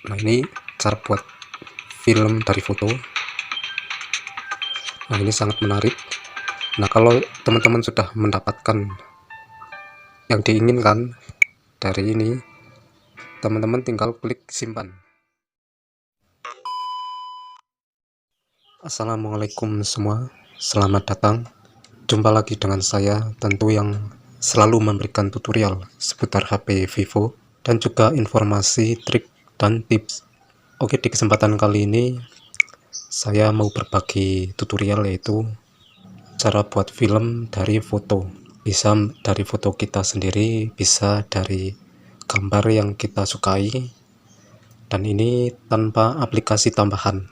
Nah, ini cara buat film dari foto. Nah, ini sangat menarik. Nah, kalau teman-teman sudah mendapatkan yang diinginkan dari ini, teman-teman tinggal klik simpan. Assalamualaikum semua, selamat datang. Jumpa lagi dengan saya, tentu yang selalu memberikan tutorial seputar HP Vivo dan juga informasi, trik, dan tips. Oke, di kesempatan kali ini saya mau berbagi tutorial, yaitu cara buat film dari foto. Bisa dari foto kita sendiri, bisa dari gambar yang kita sukai, dan ini tanpa aplikasi tambahan,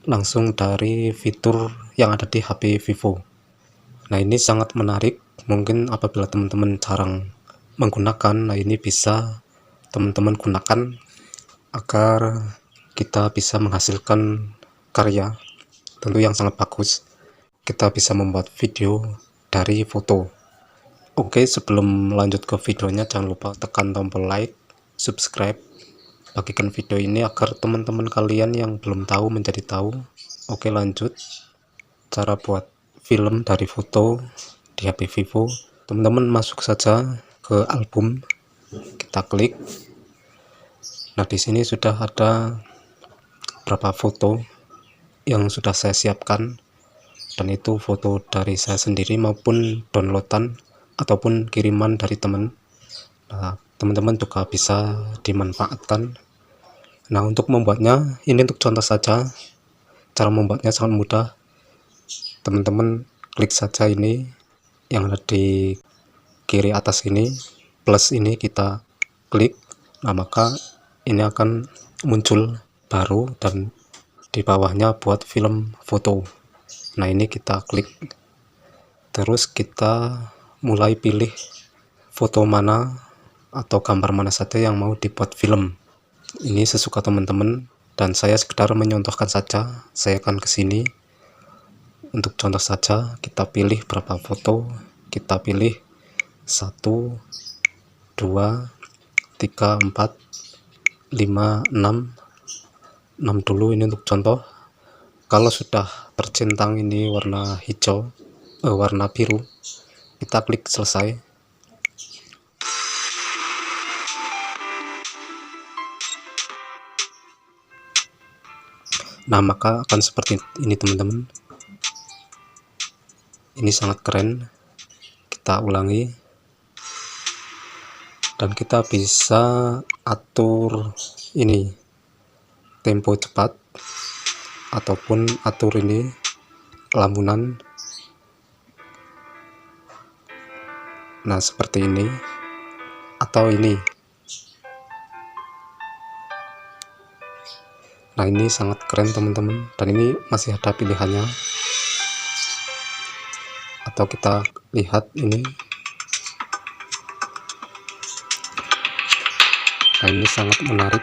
langsung dari fitur yang ada di HP Vivo. Nah, ini sangat menarik. Mungkin apabila teman-teman jarang menggunakan, nah ini bisa teman-teman gunakan agar kita bisa menghasilkan karya tentu yang sangat bagus. Kita bisa membuat video dari foto. Oke, sebelum lanjut ke videonya, jangan lupa tekan tombol like, subscribe, bagikan video ini agar teman-teman kalian yang belum tahu menjadi tahu. Oke, lanjut. Cara buat film dari foto di HP Vivo. Teman-teman masuk saja ke album, kita klik. Nah, di sini sudah ada beberapa foto yang sudah saya siapkan, dan itu foto dari saya sendiri maupun downloadan ataupun kiriman dari teman. Nah, teman-teman juga bisa dimanfaatkan. Nah, untuk membuatnya, ini untuk contoh saja. Cara membuatnya sangat mudah. Teman-teman klik saja ini yang ada di kiri atas ini, plus ini kita klik. Nah, maka ini akan muncul baru, dan di bawahnya buat film foto. Nah, ini kita klik, terus kita mulai pilih foto mana atau gambar mana saja yang mau dibuat film. Ini sesuka teman-teman, dan saya sekedar menyontohkan saja. Saya akan ke sini untuk contoh saja. Kita pilih berapa foto, kita pilih 1, 2, 3, 4, 5, 6 dulu. Ini untuk contoh. Kalau sudah tercentang ini warna hijau, warna biru, kita klik selesai. Nah, maka akan seperti ini teman-teman. Ini sangat keren. Kita ulangi, dan kita bisa atur ini tempo cepat ataupun atur ini lamunan. Nah, seperti ini atau ini. Nah, ini sangat keren teman-teman, dan ini masih ada pilihannya. Atau kita lihat ini. Nah, ini sangat menarik.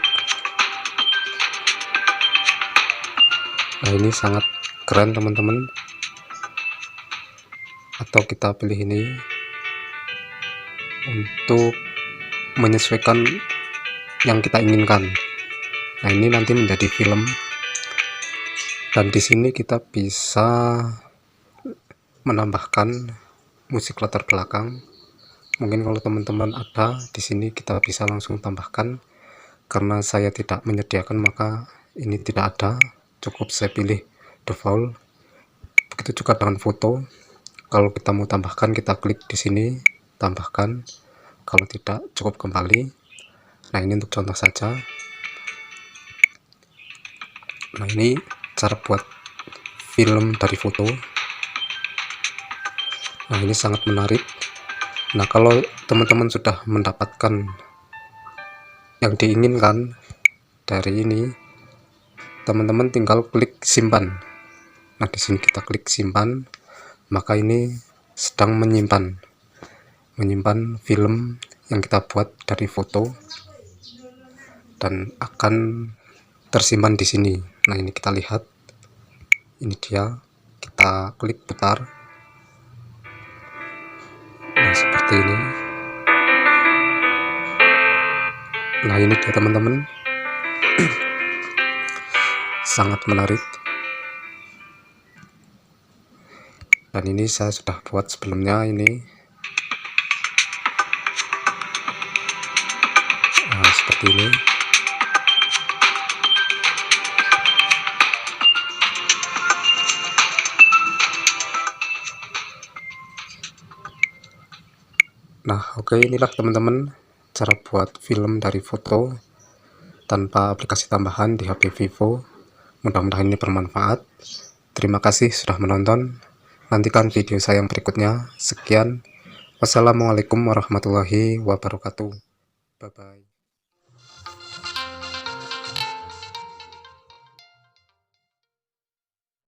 Nah, ini sangat keren teman-teman. Atau kita pilih ini untuk menyesuaikan yang kita inginkan. Nah, ini nanti menjadi film, dan di sini kita bisa menambahkan musik latar belakang. Mungkin kalau teman-teman ada di sini, kita bisa langsung tambahkan. Karena saya tidak menyediakan, maka ini tidak ada. Cukup saya pilih default. Begitu juga dengan foto. Kalau kita mau tambahkan, kita klik di sini, tambahkan. Kalau tidak, cukup kembali. Nah, ini untuk contoh saja. Nah, ini cara buat film dari foto. Nah, ini sangat menarik. Nah, kalau teman-teman sudah mendapatkan yang diinginkan dari ini, teman-teman tinggal klik simpan. Nah, di sini kita klik simpan, maka ini sedang menyimpan film yang kita buat dari foto, dan akan tersimpan di sini. Nah, ini kita lihat, ini dia. Kita klik putar. Nah, seperti ini. Nah, ini dia teman-teman. sangat menarik. Dan ini saya sudah buat sebelumnya ini. Nah, seperti ini. Nah, oke, inilah teman-teman cara buat film dari foto tanpa aplikasi tambahan di HP Vivo. Mudah-mudahan ini bermanfaat. Terima kasih sudah menonton. Nantikan video saya yang berikutnya. Sekian. Wassalamualaikum warahmatullahi wabarakatuh. Bye-bye.